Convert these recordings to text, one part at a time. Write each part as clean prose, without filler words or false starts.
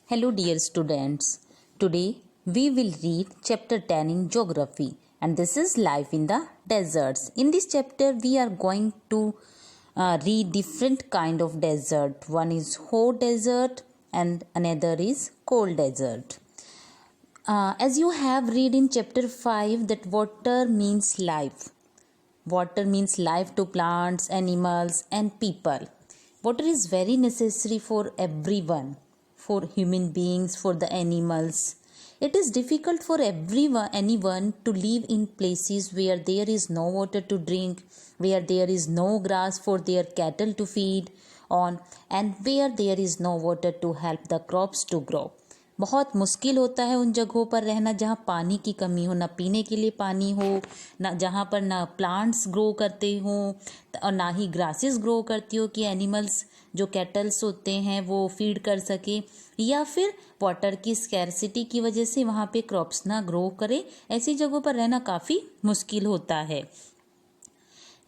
Hello dear students. Today we will read chapter 10 in geography and this is life in the deserts. In this chapter we are going to read different kind of desert. One is hot desert and another is cold desert. As you have read in chapter 5 that water means life. Water means life to plants, animals and people. Water is very necessary for everyone, for human beings, for the animals. It is difficult for anyone to live in places where there is no water to drink, where there is no grass for their cattle to feed on, and where there is no water to help the crops to grow. बहुत मुश्किल होता है उन जगहों पर रहना जहाँ पानी की कमी हो, ना पीने के लिए पानी हो, ना जहाँ पर ना प्लांट्स ग्रो करते हों और ना ही ग्रासेस ग्रो करती हो कि एनिमल्स जो कैटल्स होते हैं वो फीड कर सके, या फिर वाटर की स्कैरसिटी की वजह से वहाँ पे क्रॉप्स ना ग्रो करे. ऐसी जगहों पर रहना काफ़ी मुश्किल होता है.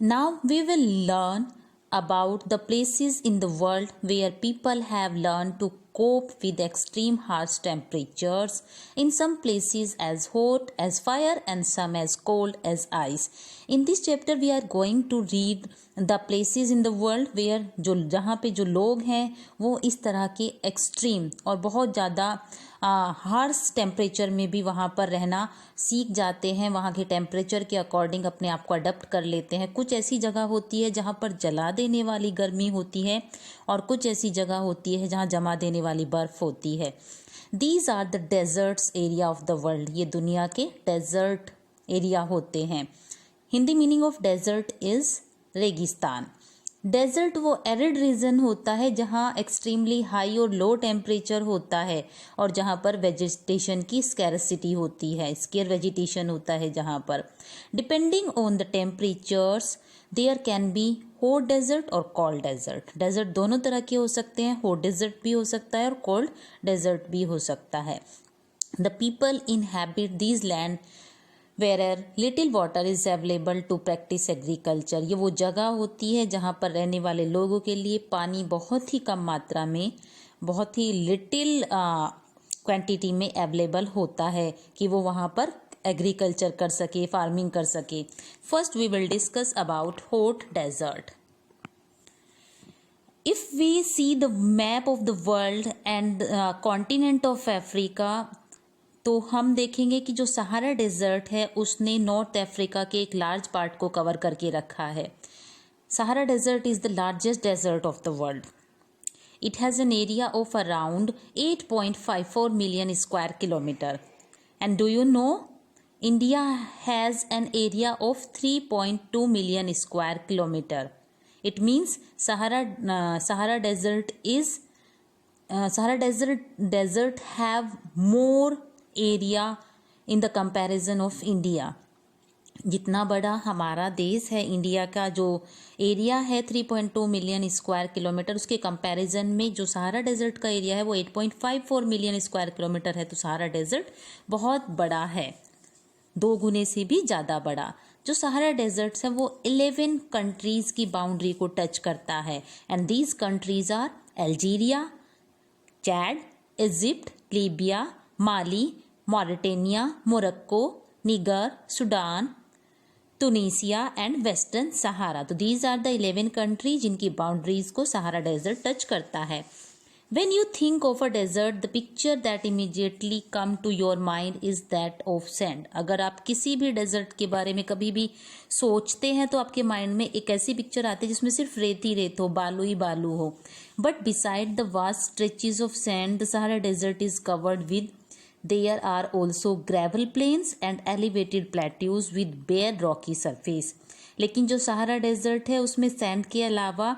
Now we will learn about the places in the world where people have learned to cope with extreme harsh temperatures, in some places as hot as fire and some as cold as ice. In this chapter we are going to read the places in the world where जहाँ पे जो लोग हैं वो इस तरह के extreme और बहुत ज़्यादा हार्श टेम्परेचर में भी वहाँ पर रहना सीख जाते हैं, वहाँ के टेम्परेचर के अकॉर्डिंग अपने आप को अडप्ट कर लेते हैं. कुछ ऐसी जगह होती है जहाँ पर जला देने वाली गर्मी होती है और कुछ ऐसी जगह होती है जहाँ जमा देने वाली बर्फ़ होती है. These are the deserts area of the world. ये दुनिया के डेजर्ट एरिया होते हैं. Hindi meaning of desert is रेगिस्तान. डेजर्ट वो एरिड रीजन होता है जहाँ एक्सट्रीमली हाई और लो टेम्परेचर होता है और जहाँ पर वेजिटेशन की स्कैरसिटी होती है, स्केयर वेजिटेशन होता है जहाँ पर. Depending on the temperatures there can be hot desert और कोल्ड डेजर्ट. डेजर्ट दोनों तरह के हो सकते हैं, हॉट डेजर्ट भी हो सकता है और कोल्ड डेजर्ट भी हो सकता है. The people inhabit these land where little water is available to practise agriculture. ये वो जगह होती है जहाँ पर रहने वाले लोगों के लिए पानी बहुत ही कम मात्रा में, बहुत ही लिटिल क्वांटिटी में अवेलेबल होता है कि वो वहाँ पर एग्रीकल्चर कर सके, फार्मिंग कर सके. First we will discuss about hot desert. If we see the map of the world and continent of Africa, तो हम देखेंगे कि जो सहारा डेजर्ट है उसने नॉर्थ अफ्रीका के एक लार्ज पार्ट को कवर करके रखा है. Sahara desert is the largest desert of the world. It has an area of around 8.54 million square kilometre. And do you know India has an area of 3.2 million square kilometre. It means Sahara desert have more area in the comparison of India. जितना बड़ा हमारा देश है, India का जो area है 3.2 million square kilometre, उसके comparison में जो सहारा डेजर्ट का एरिया है वो 8.54 मिलियन स्क्वायर किलोमीटर है. तो सहारा डेजर्ट बहुत बड़ा है, 2 गुने से भी ज़्यादा बड़ा. जो सहारा डेजर्ट्स है वो 11 कंट्रीज़ की बाउंड्री को टच करता है. And these countries are Algeria, Chad, Egypt, Libya, Mali, Mauritania, Morocco, Niger, Sudan, Tunisia and western Sahara. तो दीज आर द 11 कंट्री जिनकी बाउंड्रीज को सहारा डेजर्ट टच करता है. When you think of a desert, the picture that immediately come to your mind is that of sand. अगर आप किसी भी desert के बारे में कभी भी सोचते हैं तो आपके माइंड में एक ऐसी पिक्चर आती है जिसमें सिर्फ रेत ही रेत हो, बालू ही बालू हो. But beside the vast stretches of sand, the Sahara Desert is covered with. There are also gravel plains and elevated plateaus with bare rocky surface. लेकिन जो सहारा डेजर्ट है उसमें सैंड के अलावा,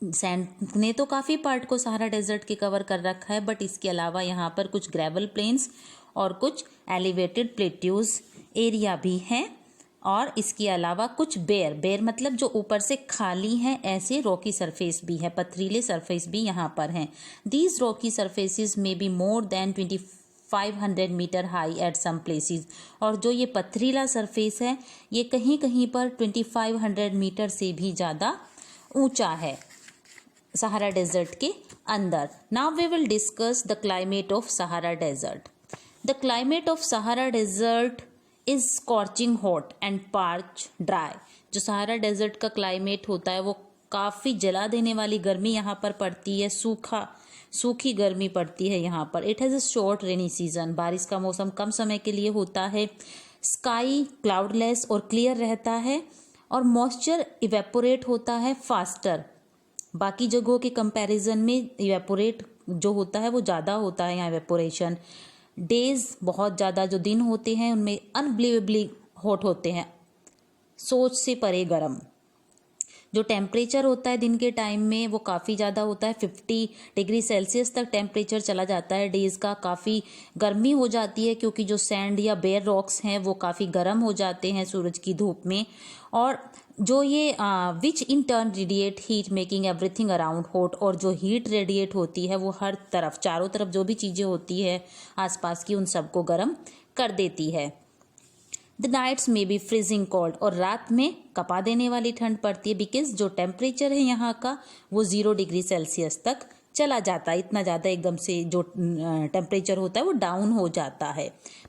सैंड ने तो काफ़ी पार्ट को सहारा डेजर्ट के कवर कर रखा है, बट इसके अलावा यहाँ पर कुछ ग्रेवल प्लेन्स और कुछ एलिवेटेड प्लेट्यूज एरिया भी हैं. और इसके अलावा कुछ बेर मतलब जो ऊपर से खाली हैं, ऐसे रॉकी सरफेस भी है, पथरीले सरफेस भी यहाँ पर हैं. दीज रॉकी सरफेसेस में be more than 2500 metre high at some places. और जो ये पथरीला सरफेस है ये कहीं कहीं पर 2500 मीटर से भी ज़्यादा ऊंचा है सहारा डेजर्ट के अंदर. Now we will discuss the climate of Sahara Desert. The climate of Sahara Desert is scorching hot and parched dry. जो सहारा डेजर्ट का क्लाइमेट होता है वो काफ़ी जला देने वाली गर्मी यहाँ पर पड़ती है, सूखी गर्मी पड़ती है यहाँ पर. It has a short rainy season. बारिश का मौसम कम समय के लिए होता है. स्काई क्लाउडलेस और क्लियर रहता है और मॉइस्चर इवेपोरेट होता है फास्टर. बाकी जगहों के कंपैरिजन में इवेपोरेट जो होता है वो ज़्यादा होता है यहाँ इवेपोरेशन. डेज बहुत ज़्यादा जो दिन होते हैं उनमें अनबिलीवेबली हॉट होते हैं, सोच से परे गर्म. जो टेम्परेचर होता है दिन के टाइम में वो काफ़ी ज़्यादा होता है. 50 डिग्री सेल्सियस तक टेम्परेचर चला जाता है डेज़ का. काफ़ी गर्मी हो जाती है क्योंकि जो सैंड या बेयर रॉक्स हैं वो काफ़ी गर्म हो जाते हैं सूरज की धूप में. और जो ये which in turn radiate heat making everything around hot. और जो हीट रेडिएट होती है वो हर तरफ, चारों तरफ जो भी चीज़ें होती है आसपास की उन सबको गर्म कर देती है. द नाइट्स में बी फ्रीजिंग कोल्ड. और रात में कपा देने वाली ठंड पड़ती है बिकॉज जो टेम्परेचर है यहाँ का वो 0 डिग्री सेल्सियस तक चला जाता है. इतना ज़्यादा एकदम से जो टेम्परेचर होता है वो डाउन हो जाता है.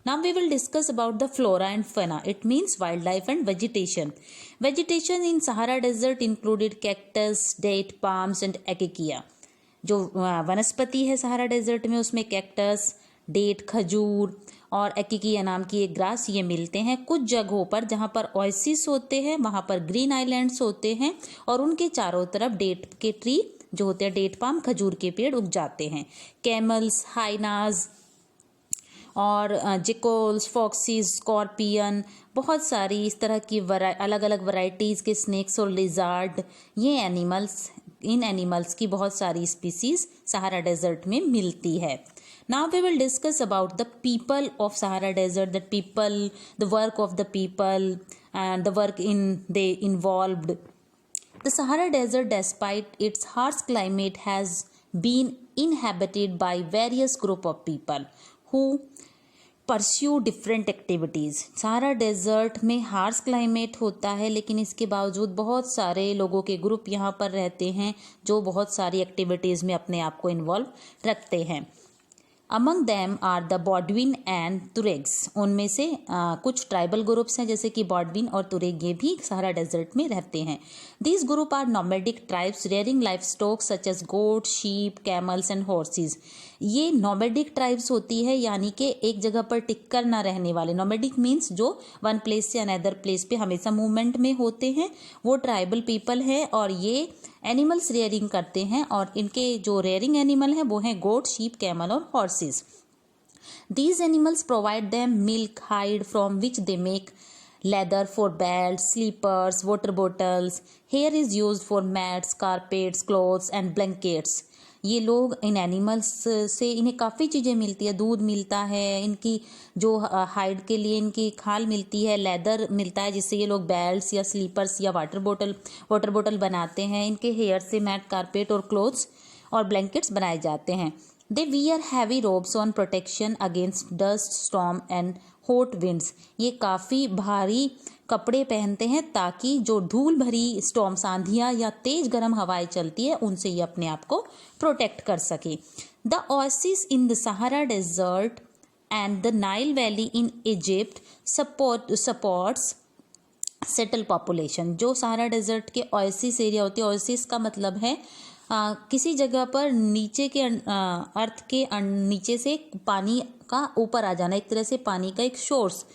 Now we will discuss about the flora and fauna. It means wildlife and vegetation. Vegetation in Sahara desert included cactus, date, palms and acacia. जो वनस्पति है सहारा डेजर्ट में उसमें कैक्टस, डेट, खजूर और एकिकिया नाम की एक ग्रास ये मिलते हैं. कुछ जगहों पर जहाँ पर ओएसिस होते हैं वहाँ पर ग्रीन आइलैंड्स होते हैं और उनके चारों तरफ डेट के ट्री जो होते हैं, डेट पाम, खजूर के पेड़ उग जाते हैं. कैमल्स, हाइनाज और जिकोल्स, फॉक्सीज, स्कॉर्पियन, बहुत सारी इस तरह की अलग अलग वैरायटीज़ के स्नेक्स और लिजार्ड, ये इन एनिमल्स की बहुत सारी स्पीसीज सहारा डेजर्ट में मिलती है. Now we will discuss about the people of Sahara Desert, the work of the people and the work they involved. The Sahara Desert, despite its harsh climate, has been inhabited by various group of people who pursue different activities. Sahara desert में harsh climate होता है लेकिन इसके बावजूद बहुत सारे लोगों के ग्रुप यहाँ पर रहते हैं जो बहुत सारी एक्टिविटीज़ में अपने आप को इन्वॉल्व रखते हैं. Among them are the Bodwin and Tuaregs. उनमें से कुछ ट्राइबल ग्रुप्स हैं जैसे कि बॉडविन और तुरेग, ये भी सहारा डेजर्ट में रहते हैं. These group are nomadic tribes rearing livestock such as goats, sheep, camels and horses. ये नोमेडिक ट्राइब्स होती है यानी कि एक जगह पर टिक कर ना रहने वाले. नोमेडिक मीन्स जो वन प्लेस से अनदर प्लेस पे हमेशा मूवमेंट में होते हैं वो ट्राइबल पीपल है और ये एनिमल्स रेयरिंग करते हैं और इनके जो रेयरिंग एनिमल हैं वो हैं गोट, शीप, कैमल और horses. These animals provide them milk, hide from which they make leather for belts, sleepers, water bottles. Hair is used for mats, carpets, clothes and blankets. ये लोग इन एनिमल्स से इन्हें काफ़ी चीज़ें मिलती है. दूध मिलता है, इनकी जो हाइड के लिए इनकी खाल मिलती है, लेदर मिलता है जिससे ये लोग बेल्ट्स या स्लीपर्स या वाटर बोतल बनाते हैं. इनके हेयर से मैट, कारपेट और क्लोथ्स और ब्लैंकेट्स बनाए जाते हैं. They wear heavy ropes on protection against dust, storm and hot winds. ये काफ़ी भारी कपड़े पहनते हैं ताकि जो धूल भरी स्टॉर्म, आंधियाँ या तेज गर्म हवाएं चलती है उनसे ये अपने आप को प्रोटेक्ट कर सके. The oasis in the Sahara desert and the Nile valley in Egypt supports settle population. जो सहारा डेजर्ट के ओएसिस एरिया होते हैं, ओएसिस का मतलब है किसी जगह पर नीचे के अर्थ के नीचे से पानी का ऊपर आ जाना, एक तरह से पानी का एक सोर्स.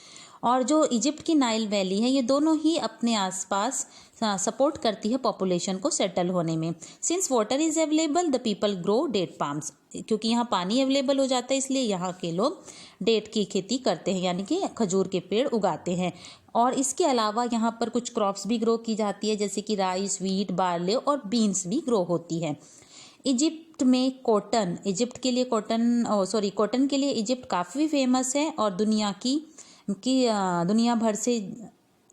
और जो इजिप्ट की नाइल वैली है ये दोनों ही अपने आसपास सपोर्ट करती है पॉपुलेशन को सेटल होने में. Since water is available the people grow date palms. क्योंकि यहाँ पानी अवेलेबल हो जाता है इसलिए यहाँ के लोग डेट की खेती करते हैं यानी कि खजूर के पेड़ उगाते हैं. और इसके अलावा यहाँ पर कुछ क्रॉप्स भी ग्रो की जाती है जैसे कि राइस, वीट, बार्ले और बीन्स भी ग्रो होती है. इजिप्ट में कॉटन के लिए इजिप्ट काफ़ी फेमस है और दुनिया भर से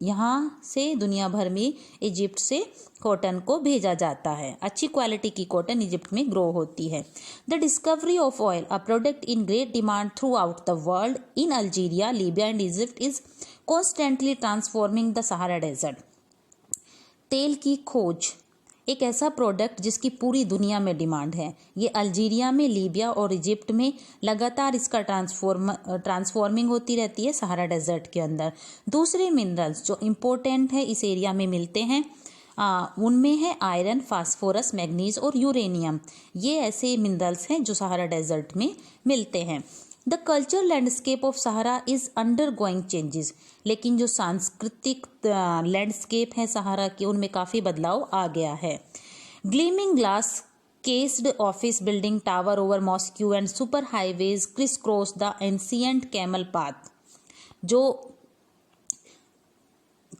यहाँ से दुनिया भर में इजिप्ट से कॉटन को भेजा जाता है. अच्छी क्वालिटी की कॉटन इजिप्ट में ग्रो होती है. The discovery of oil, a product in great demand throughout the world in Algeria, Libya and Egypt, is constantly transforming the Sahara desert. तेल की खोज एक ऐसा प्रोडक्ट जिसकी पूरी दुनिया में डिमांड है। ये अल्जीरिया में, लीबिया और इजिप्ट में लगातार इसका ट्रांसफॉर्मिंग होती रहती है सहारा डेजर्ट के अंदर। दूसरे मिनरल्स जो इम्पोर्टेंट है इस एरिया में मिलते हैं उनमें है आयरन, फास्फोरस, मैग्नीज और यूरेनियम। ये ऐसे मिनरल्स हैं जो सहारा डेजर्ट में मिलते हैं। The culture landscape of Sahara is under going changes. लेकिन जो सांस्कृतिक लैंडस्केप है सहारा के उनमें काफ़ी बदलाव आ गया है। Gleaming glass cased office building tower over mosque and super highways crisscross the ancient camel path। जो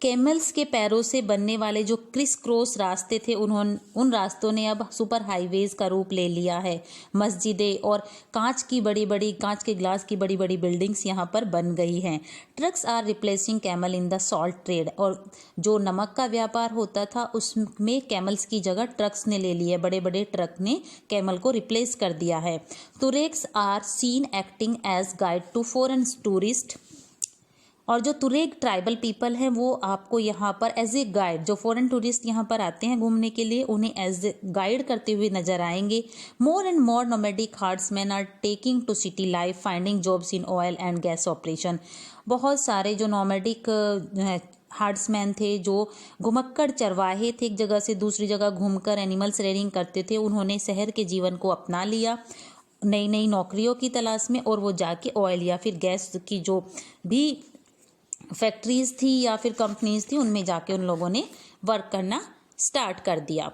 कैमल्स के पैरों से बनने वाले जो क्रिस क्रॉस रास्ते थे उन रास्तों ने अब सुपर हाईवेज का रूप ले लिया है। मस्जिदें और कांच के ग्लास की बड़ी बड़ी बिल्डिंग्स यहाँ पर बन गई हैं। Trucks are replacing camel in the salt trade. और जो नमक का व्यापार होता था उसमें कैमल्स की जगह ट्रक्स ने ले ली है। बड़े बड़े ट्रक ने कैमल को रिप्लेस कर दिया है। Tuaregs are seen acting as guide to foreign tourist. और जो तुरेग ट्राइबल पीपल हैं वो आपको यहाँ पर एज ए गाइड, जो फॉरेन टूरिस्ट यहाँ पर आते हैं घूमने के लिए उन्हें एज ए गाइड करते हुए नजर आएंगे। More and more nomadic herdsman are taking to city life, finding jobs in oil and gas operation. बहुत सारे जो नोमैडिक हार्ड्समैन थे, जो घुमक्कड़ चरवाहे थे, एक जगह से दूसरी जगह घूमकर एनिमल्स रेयरिंग करते थे, उन्होंने शहर के जीवन को अपना लिया नई नई नौकरियों की तलाश में। और वो जाके ऑयल या फिर गैस की जो भी फैक्ट्रीज थी या फिर कंपनीज थी उनमें जाके उन लोगों ने वर्क करना स्टार्ट कर दिया।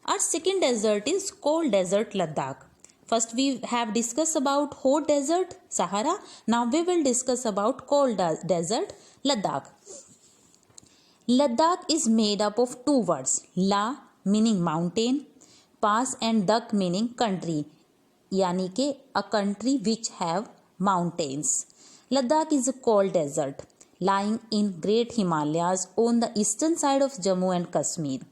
और second desert is cold desert Ladakh. First we have discuss about hot desert Sahara, now we will discuss about cold desert Ladakh. Ladakh is made up of two words, la meaning mountain, pass and dak meaning country, यानी कि a country which have mountains. Ladakh is a cold desert lying in Great Himalayas on the eastern side of Jammu and Kashmir।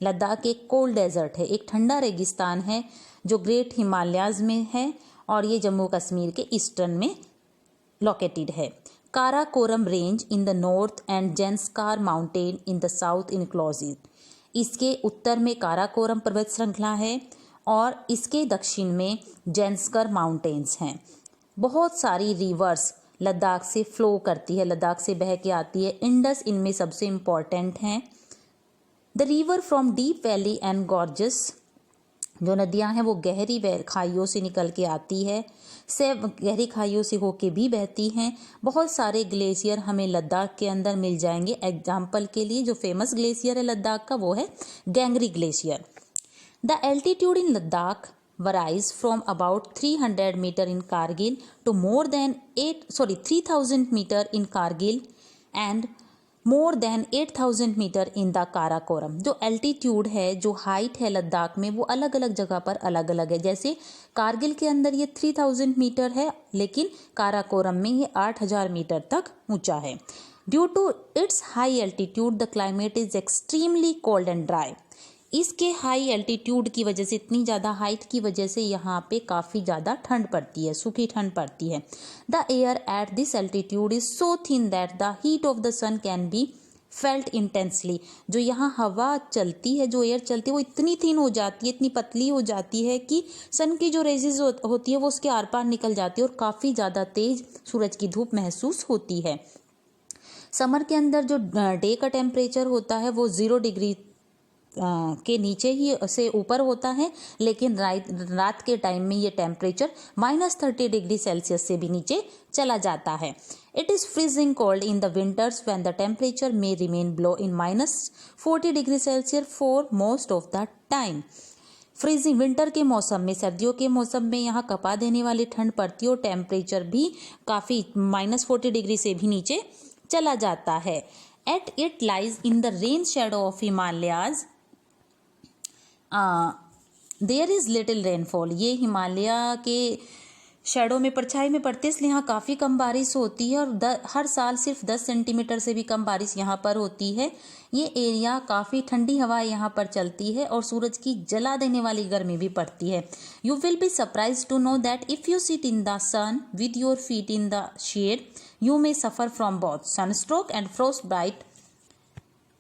Ladakh एक cold desert है, एक ठंडा रेगिस्तान है जो great Himalayas में है और ये जम्मू कश्मीर के ईस्टर्न में लोकेटेड है। Karakoram range in the north and Zanskar mountain in the south enclose. इसके उत्तर में काराकोरम पर्वत श्रृंखला है और इसके दक्षिण में जेंस्कर माउंटेन्स हैं। बहुत सारी रिवर्स लद्दाख से फ्लो करती है, लद्दाख से बह के आती है। इंडस इनमें सबसे इम्पॉर्टेंट हैं। The river from deep valley and gorgeous, जो नदियां हैं वो गहरी खाइयों से निकल के आती है, से गहरी खाइयों से होके भी बहती हैं। बहुत सारे ग्लेशियर हमें लद्दाख के अंदर मिल जाएंगे। एग्जाम्पल के लिए जो फेमस ग्लेशियर है लद्दाख का वो है Gangri glacier. The altitude in Ladakh varies from about 300 meter in Kargil to more than 3,000 meter in Kargil and more than 8,000 meter in the Karakoram. जो एल्टीट्यूड है, जो हाइट है लद्दाख में वो अलग अलग जगह पर अलग अलग है। जैसे कारगिल के अंदर ये 3,000 मीटर है लेकिन काराकोरम में ये 8,000 मीटर तक ऊंचा है। Due to its high altitude the climate is extremely cold and dry. इसके हाई एल्टीट्यूड की वजह से, इतनी ज़्यादा हाइट की वजह से यहाँ पे काफ़ी ज़्यादा ठंड पड़ती है, सूखी ठंड पड़ती है। The air at this altitude is so thin that the heat of the sun can be felt intensely. जो यहाँ हवा चलती है, जो एयर चलती है वो इतनी थिन हो जाती है, इतनी पतली हो जाती है कि सन की जो रेजेस होती है वो उसके आर पार निकल जाती है और काफ़ी ज़्यादा तेज सूरज की धूप महसूस होती है। समर के अंदर जो डे का टेम्परेचर होता है वो 0 डिग्री के नीचे ही से ऊपर होता है, लेकिन रात के टाइम में ये टेम्परेचर -30 डिग्री सेल्सियस से भी नीचे चला जाता है। It is freezing cold in the winters when the temperature may remain below in -40 degree Celsius for most of the time. Freezing winter के मौसम में, सर्दियों के मौसम में यहाँ कपा देने वाली ठंड पड़ती है और टेम्परेचर भी काफ़ी -40 डिग्री से भी नीचे चला जाता है। At it lies in the rain shadow of Himalayas there is little rainfall. ये हिमालय के शेडो में, परछाई में पड़ते इसलिए यहाँ काफ़ी कम बारिश होती है और हर साल सिर्फ 10 सेंटीमीटर से भी कम बारिश यहाँ पर होती है। ये एरिया काफ़ी ठंडी हवा यहाँ पर चलती है और सूरज की जला देने वाली गर्मी भी पड़ती है। You will be surprise to know that if you sit in the sun with your feet in the shade you may suffer from both sunstroke and frostbite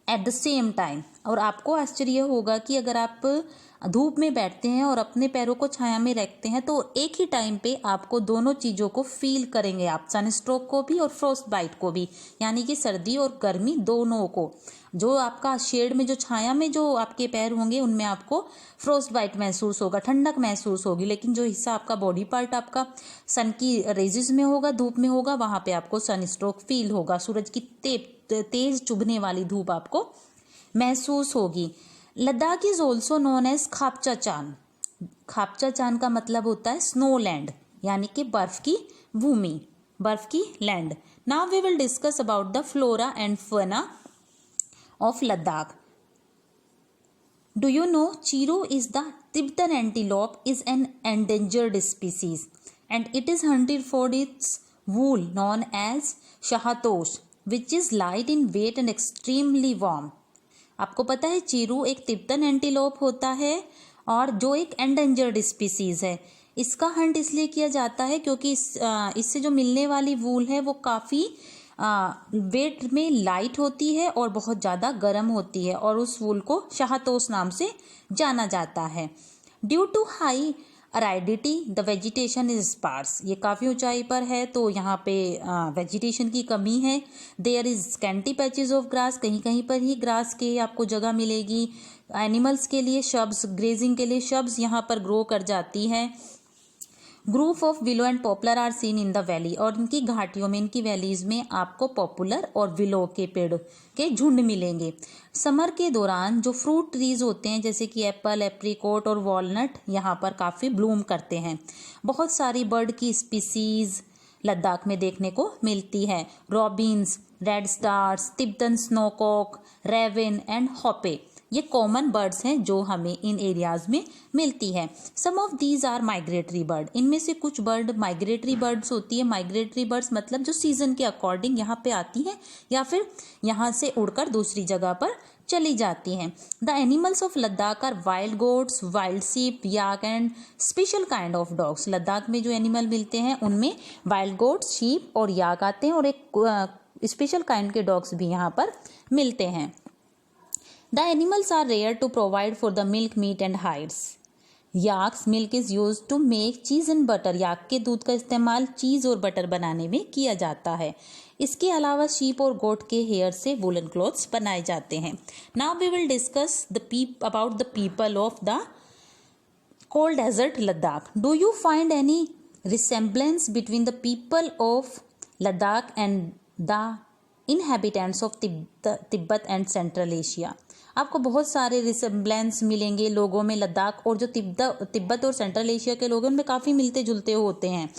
at the same time. और आपको आश्चर्य होगा कि अगर आप धूप में बैठते हैं और अपने पैरों को छाया में रखते हैं तो एक ही टाइम पे आपको दोनों चीज़ों को फील करेंगे आप, सनस्ट्रोक को भी और फ्रोस्ट बाइट को भी, यानी कि सर्दी और गर्मी दोनों को। जो आपका शेड में, जो छाया में जो आपके पैर होंगे उनमें आपको फ्रोस्ट बाइट महसूस होगा, ठंडक महसूस होगी, लेकिन जो हिस्सा आपका बॉडी पार्ट आपका सन की रेजिस में होगा, धूप में होगा, वहाँ पे आपको सनस्ट्रोक फील होगा, सूरज की तेज चुभने वाली धूप आपको महसूस होगी। Ladakh is also known as Khapcha Chan. Khapcha Chan का मतलब होता है स्नो लैंड, यानी कि बर्फ की भूमि, बर्फ की land. Now we will discuss about the flora and fauna of Ladakh. Do you know Chiru is the Tibetan antelope is an endangered species and it is hunted for its wool known as shahatosh which is light in weight and extremely warm. आपको पता है Chiru एक Tibetan antelope होता है और जो एक endangered species है। इसका हंट इसलिए किया जाता है क्योंकि इससे जो मिलने वाली वूल है वो काफ़ी वेट में लाइट होती है और बहुत ज़्यादा गर्म होती है और उस वूल को शाहतोस नाम से जाना जाता है। Due to high aridity the vegetation is sparse. ये काफ़ी ऊंचाई पर है तो यहाँ पे वेजिटेशन की कमी है। There is scanty patches of grass, कहीं कहीं पर ही ग्रास के आपको जगह मिलेगी। एनिमल्स के लिए शब्स, ग्रेजिंग के लिए शब्स यहाँ पर ग्रो कर जाती है। Group of willow and poplar are seen in the valley, और इनकी घाटियों में, इनकी वैलीज में आपको पॉपुलर और विलो के पेड़ के झुंड मिलेंगे। समर के दौरान जो फ्रूट ट्रीज होते हैं जैसे कि एप्पल, एप्रीकोट और वॉलनट यहाँ पर काफ़ी ब्लूम करते हैं। बहुत सारी बर्ड की स्पीसीज लद्दाख में देखने को मिलती है। Robins, redstarts, Tibetan snowcock, raven and hoopoe, ये कॉमन बर्ड्स हैं जो हमें इन एरियाज में मिलती है। Some of these are migratory bird, इनमें से कुछ बर्ड माइग्रेटरी बर्ड्स होती है। माइग्रेटरी बर्ड्स मतलब जो सीजन के अकॉर्डिंग यहाँ पे आती हैं या फिर यहाँ से उड़कर दूसरी जगह पर चली जाती हैं। The animals of Ladakh are wild goats, wild sheep, yak and special kind of dogs. Ladakh में जो एनिमल मिलते हैं उनमें वाइल्ड गोट्स, शीप और याक आते हैं और एक स्पेशल काइंड के डॉग्स भी यहाँ पर मिलते हैं। The animals are rare to provide for the milk, meat and hides. Yak's milk is used to make cheese and butter. याक के दूध का इस्तेमाल चीज़ और बटर बनाने में किया जाता है। इसके अलावा शीप और गोट के हेयर से वुलन क्लॉथ्स बनाए जाते हैं। Now we will discuss about the people of the cold desert Ladakh. Do you find any resemblance between the people of Ladakh and the inhabitants of Tibet and central Asia? आपको बहुत सारे resemblance मिलेंगे लोगों में लद्दाख और जो तिब्बत और सेंट्रल एशिया के लोग हैं उनमें काफ़ी मिलते जुलते होते हैं।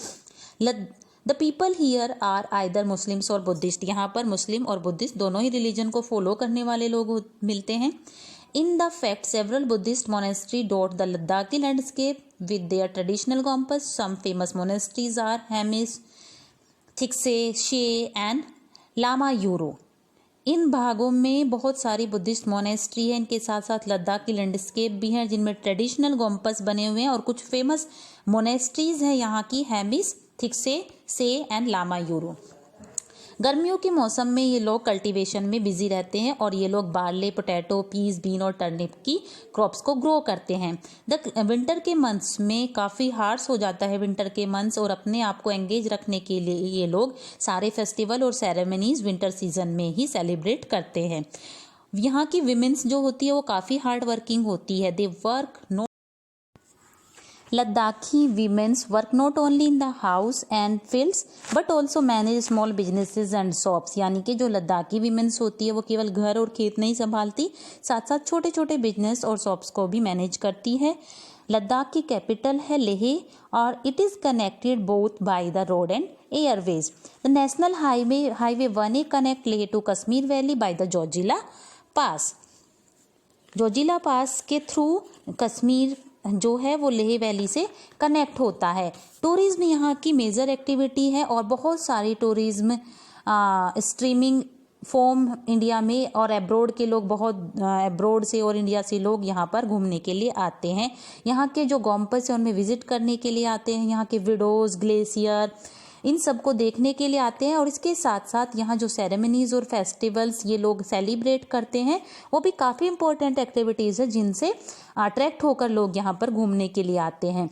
The people here are either Muslims और बुद्धिस्ट, यहाँ पर मुस्लिम और बुद्धिस्ट दोनों ही रिलीजन को फॉलो करने वाले लोग मिलते हैं। In the fact several Buddhist monastery dot the Ladakhi landscape with their traditional gompas. Some famous monasteries are Hemis, Thiksey, Shey and Lama euro. इन भागों में बहुत सारी बुद्धिस्ट मोनेस्ट्री है, इनके साथ साथ लद्दाख की लैंडस्केप भी हैं जिनमें ट्रेडिशनल गॉम्पस बने हुए हैं और कुछ फेमस मोनेस्ट्रीज हैं यहाँ की, हेमिस, थिक्से, से एंड लामा यूरो। गर्मियों के मौसम में ये लोग कल्टीवेशन में बिजी रहते हैं और ये लोग बार्ले, पोटैटो, पीस, बीन और टर्निप की क्रॉप्स को ग्रो करते हैं। विंटर के मंथ्स में काफ़ी हार्श हो जाता है विंटर के मंथ्स, और अपने आप को एंगेज रखने के लिए ये लोग सारे फेस्टिवल और सेरेमनीज विंटर सीजन में ही सेलिब्रेट करते हैं। यहाँ की विमेंस जो होती है वो काफ़ी हार्ड वर्किंग होती है। They work no Ladakhi women's work not only in the house and fields but also manage small businesses and shops। यानी कि जो लद्दाखी वीमेंस होती है वो केवल घर और खेत नहीं संभालती, साथ साथ छोटे छोटे बिजनेस और शॉप्स को भी मैनेज करती है। लद्दाख की कैपिटल है लेह और it is connected both by the road and airways. The national highway 1A connect Leh to Kashmir valley by the Zojila pass. Zojila pass के थ्रू कश्मीर जो है वो लेह वैली से कनेक्ट होता है। टूरिज्म यहाँ की मेजर एक्टिविटी है और बहुत सारी टूरिज्म स्ट्रीमिंग फॉर्म इंडिया में और एब्रोड के लोग बहुत एब्रोड से और इंडिया से लोग यहाँ पर घूमने के लिए आते हैं। यहाँ के जो गॉम्पस है उनमें विजिट करने के लिए आते हैं। यहाँ के विडोज, ग्लेशियर इन सब को देखने के लिए आते हैं। और इसके साथ साथ यहाँ जो सेरेमनीज और फेस्टिवल्स ये लोग सेलिब्रेट करते हैं वो भी काफ़ी इंपॉर्टेंट एक्टिविटीज़ है जिनसे अट्रैक्ट होकर लोग यहाँ पर घूमने के लिए आते हैं।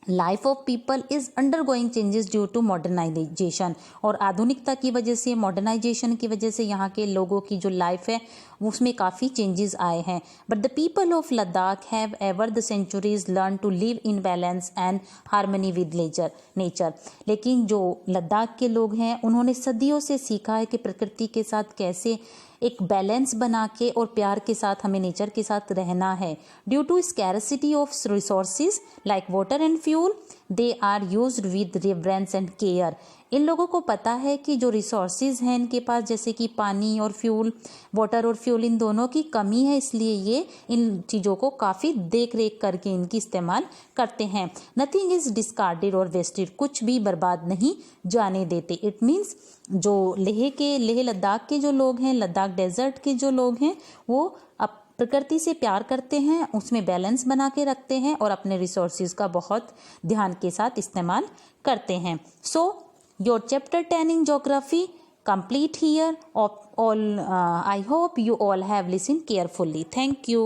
Life of people is undergoing changes due to modernisation, और आधुनिकता की वजह से, मॉडर्नाइजेशन की वजह से यहाँ के लोगों की जो लाइफ है उसमें काफ़ी चेंजेस आए हैं। But the people of Ladakh have ever the centuries learn to live in balance and harmony with nature. लेकिन जो लद्दाख के लोग हैं उन्होंने सदियों से सीखा है कि प्रकृति के साथ कैसे एक बैलेंस बना के और प्यार के साथ हमें नेचर के साथ रहना है। Due to scarcity of resources like water and fuel, they are used with reverence and care. इन लोगों को पता है कि जो रिसोर्सेज हैं इनके पास, जैसे कि पानी और फ्यूल, वाटर और फ्यूल, इन दोनों की कमी है, इसलिए ये इन चीज़ों को काफ़ी देख रेख करके इनकी इस्तेमाल करते हैं। नथिंग इज़ डिस्कार्डेड और वेस्टेड, कुछ भी बर्बाद नहीं जाने देते। इट मीन्स जो लेह लद्दाख के जो लोग हैं, लद्दाख डेजर्ट के जो लोग हैं, वो प्रकृति से प्यार करते हैं, उसमें बैलेंस बना के रखते हैं और अपने रिसोर्सेज का बहुत ध्यान के साथ इस्तेमाल करते हैं। So your chapter 10 in geography complete here. All I hope you all have listened carefully. Thank you.